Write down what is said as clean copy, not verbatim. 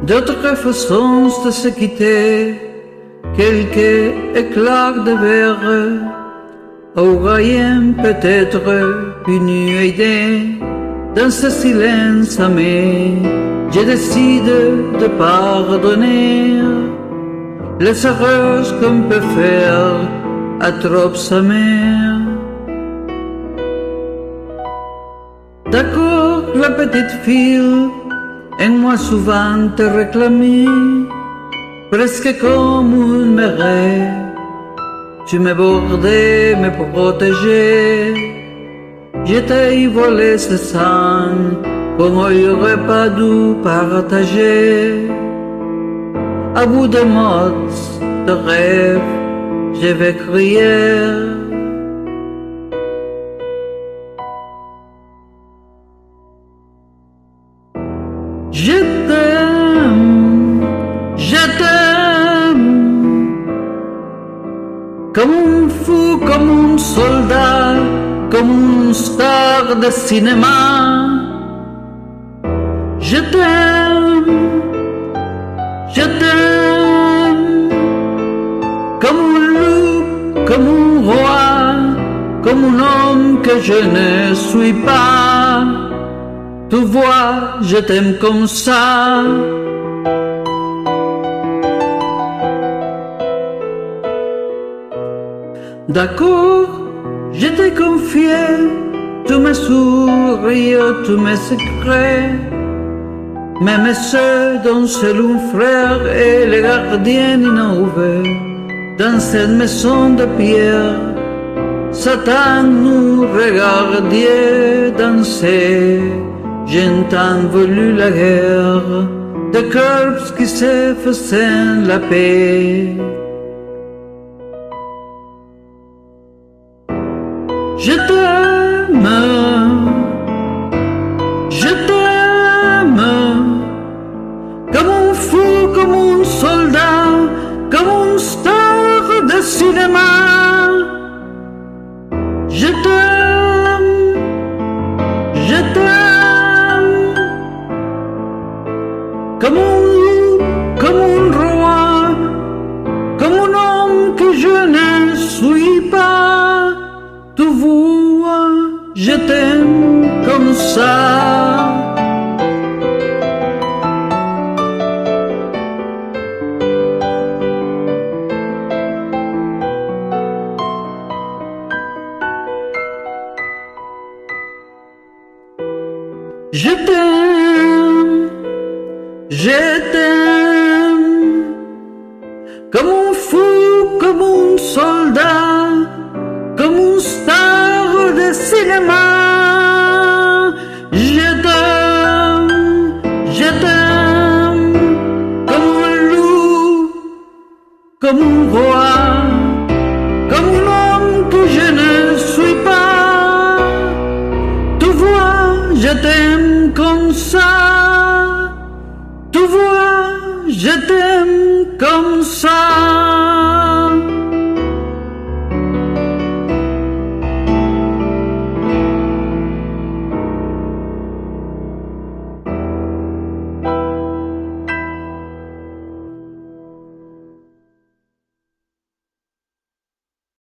d'autres façons de se quitter, quelques éclats de verre, auraient peut-être pu nous aider dans ce silence, mais je décide de pardonner les erreurs qu'on peut faire à trop sa mère. D'accord, la petite fille, et moi souvent te réclamais, presque comme une marée. Tu me bordais, me protégeais, je t'ai volé ce sang qu'on n'aurait pas dû partager. À bout de mots, de rêves, je vais crier. Je t'aime, comme un fou, comme un soldat, comme une star de cinéma. Je t'aime, comme un loup, comme un roi, comme un homme que je ne suis pas. Tu vois, je t'aime comme ça. D'accord, je t'ai confié tous mes sourires, tous mes secrets, même ceux dont seul un frère est le gardien innové. Dans cette maison de pierre, Satan nous regardait danser. J'ai tant voulu la guerre, des cœurs qui se faisaient la paix. Je t'aime, comme un fou, comme un soldat, comme une star de cinéma. Je t'aime, comme un loup, comme un roi, comme un homme que je ne suis pas. Tu vois, je t'aime comme ça. Je t'aime, comme un fou, comme un soldat, comme une star de cinéma. Je t'aime, comme un loup, comme un roi, comme un homme que je ne suis pas. Tu vois, je t'aime comme ça. Tu vois, je t'aime comme ça.